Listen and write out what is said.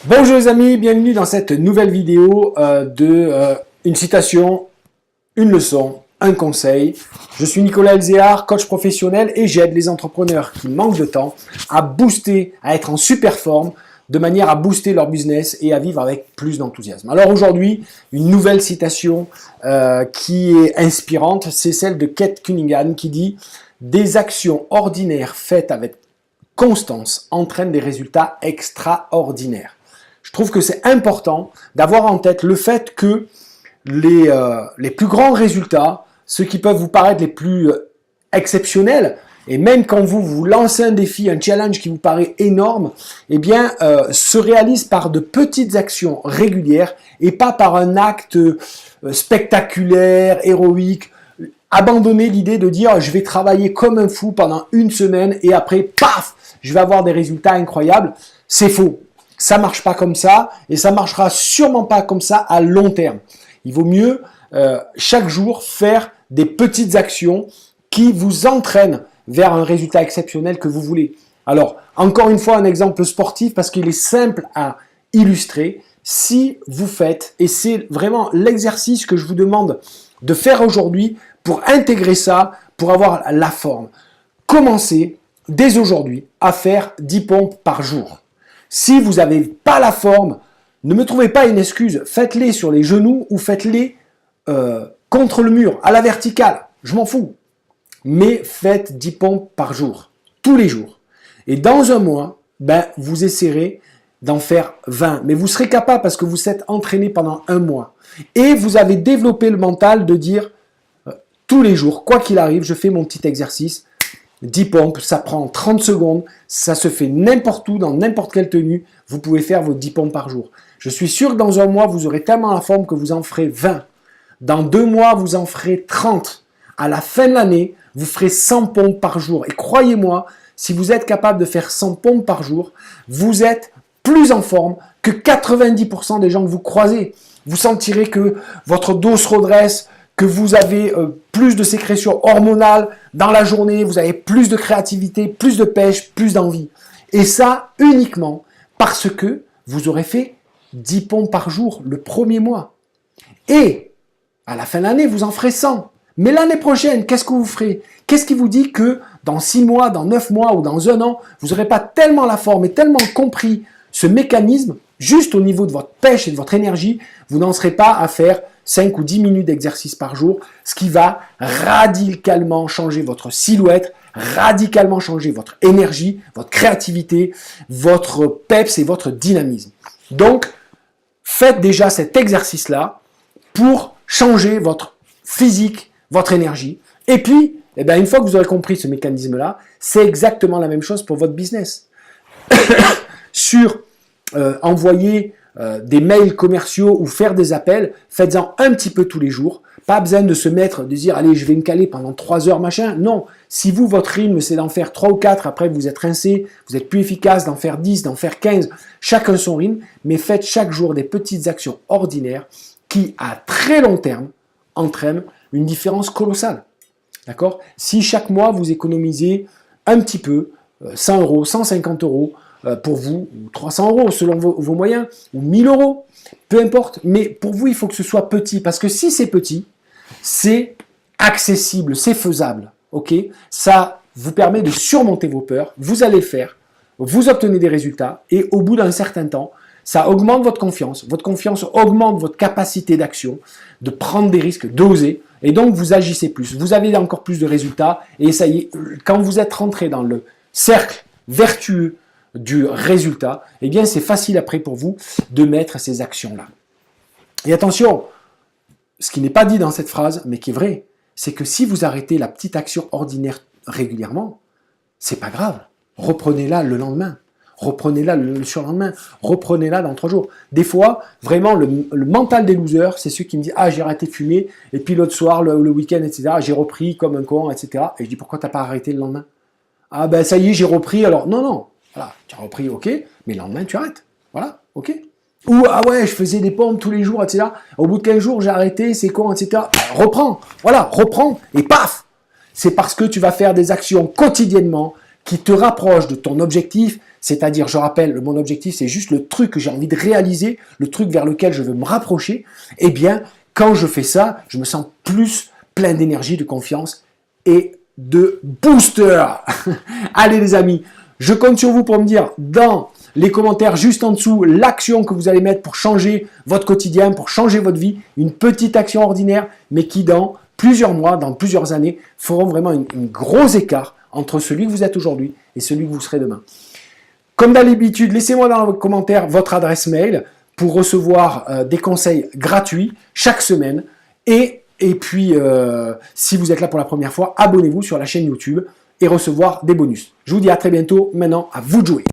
Bonjour les amis, bienvenue dans cette nouvelle vidéo une citation, une leçon, un conseil. Je suis Nicolas Elzéar, coach professionnel et j'aide les entrepreneurs qui manquent de temps à booster, à être en super forme, de manière à booster leur business et à vivre avec plus d'enthousiasme. Alors aujourd'hui, une nouvelle citation qui est inspirante, c'est celle de Kate Cunningham qui dit « Des actions ordinaires faites avec constance entraînent des résultats extraordinaires ». Je trouve que c'est important d'avoir en tête le fait que les plus grands résultats, ceux qui peuvent vous paraître les plus exceptionnels, et même quand vous lancez un défi, un challenge qui vous paraît énorme, eh bien, se réalisent par de petites actions régulières et pas par un acte spectaculaire, héroïque. Abandonnez l'idée de dire je vais travailler comme un fou pendant une semaine et après, paf, je vais avoir des résultats incroyables. C'est faux. Ça marche pas comme ça et ça marchera sûrement pas comme ça à long terme. Il vaut mieux chaque jour faire des petites actions qui vous entraînent vers un résultat exceptionnel que vous voulez. Alors, encore une fois, un exemple sportif parce qu'il est simple à illustrer. Si vous faites, et c'est vraiment l'exercice que je vous demande de faire aujourd'hui pour intégrer ça, pour avoir la forme, commencez dès aujourd'hui à faire 10 pompes par jour. Si vous n'avez pas la forme, ne me trouvez pas une excuse. Faites-les sur les genoux ou faites-les contre le mur, à la verticale. Je m'en fous. Mais faites 10 pompes par jour, tous les jours. Et dans un mois, vous essaierez d'en faire 20. Mais vous serez capable parce que vous êtes entraîné pendant un mois. Et vous avez développé le mental de dire tous les jours, quoi qu'il arrive, je fais mon petit exercice. 10 pompes, ça prend 30 secondes, ça se fait n'importe où, dans n'importe quelle tenue, vous pouvez faire vos 10 pompes par jour. Je suis sûr que dans un mois, vous aurez tellement la forme que vous en ferez 20. Dans 2 mois, vous en ferez 30. À la fin de l'année, vous ferez 100 pompes par jour. Et croyez-moi, si vous êtes capable de faire 100 pompes par jour, vous êtes plus en forme que 90% des gens que vous croisez. Vous sentirez que votre dos se redresse, que vous avez plus de sécrétion hormonale dans la journée, vous avez plus de créativité, plus de pêche, plus d'envie. Et ça uniquement parce que vous aurez fait 10 pompes par jour le premier mois. Et à la fin de l'année, vous en ferez 100. Mais l'année prochaine, qu'est-ce que vous ferez? Qu'est-ce qui vous dit que dans 6 mois, dans 9 mois ou dans un an, vous n'aurez pas tellement la forme et tellement compris ce mécanisme, juste au niveau de votre pêche et de votre énergie, vous n'en serez pas à faire 5 ou 10 minutes d'exercice par jour, ce qui va radicalement changer votre silhouette, radicalement changer votre énergie, votre créativité, votre peps et votre dynamisme. Donc, faites déjà cet exercice-là pour changer votre physique, votre énergie. Et puis, une fois que vous aurez compris ce mécanisme-là, c'est exactement la même chose pour votre business. Sur envoyer des mails commerciaux ou faire des appels, faites-en un petit peu tous les jours. Pas besoin de se mettre, de dire, allez, je vais me caler pendant 3 heures, machin. Non, si vous, votre rythme, c'est d'en faire 3 ou 4, après vous êtes rincé, vous êtes plus efficace d'en faire 10, d'en faire 15, chacun son rythme, mais faites chaque jour des petites actions ordinaires qui, à très long terme, entraînent une différence colossale. D'accord? Si chaque mois, vous économisez un petit peu, 100 euros, 150 euros, pour vous, ou 300 euros selon vos moyens, ou 1000 euros, peu importe. Mais pour vous, il faut que ce soit petit. Parce que si c'est petit, c'est accessible, c'est faisable. Ok? Ça vous permet de surmonter vos peurs. Vous allez le faire. Vous obtenez des résultats. Et au bout d'un certain temps, ça augmente votre confiance. Votre confiance augmente votre capacité d'action, de prendre des risques, d'oser. Et donc, vous agissez plus. Vous avez encore plus de résultats. Et ça y est, quand vous êtes rentré dans le cercle vertueux du résultat, eh bien c'est facile après pour vous de mettre ces actions-là. Et attention, ce qui n'est pas dit dans cette phrase, mais qui est vrai, c'est que si vous arrêtez la petite action ordinaire régulièrement, c'est pas grave. Reprenez-la le lendemain, reprenez-la le surlendemain, reprenez-la dans 3 jours. Des fois, vraiment, le mental des losers, c'est ceux qui me disent « Ah, j'ai arrêté de fumer, et puis l'autre soir, le week-end, etc., j'ai repris comme un con, etc. » Et je dis « Pourquoi t'as pas arrêté le lendemain ?»« Ah ben ça y est, j'ai repris, alors non, non. » Voilà, tu as repris, ok, mais le lendemain, tu arrêtes. Voilà, ok. Ou, ah ouais, je faisais des pompes tous les jours, etc. Au bout de 15 jours, j'ai arrêté, c'est con, etc. Reprends, voilà, reprends, et paf. C'est parce que tu vas faire des actions quotidiennement qui te rapprochent de ton objectif, c'est-à-dire, je rappelle, mon objectif, c'est juste le truc que j'ai envie de réaliser, le truc vers lequel je veux me rapprocher, eh bien, quand je fais ça, je me sens plus plein d'énergie, de confiance et de booster. Allez les amis, je compte sur vous pour me dire dans les commentaires juste en dessous l'action que vous allez mettre pour changer votre quotidien, pour changer votre vie, une petite action ordinaire, mais qui dans plusieurs mois, dans plusieurs années, feront vraiment un gros écart entre celui que vous êtes aujourd'hui et celui que vous serez demain. Comme d'habitude, laissez-moi dans vos commentaires votre adresse mail pour recevoir des conseils gratuits chaque semaine. Et puis, si vous êtes là pour la première fois, abonnez-vous sur la chaîne YouTube et recevoir des bonus. Je vous dis à très bientôt. Maintenant, à vous de jouer.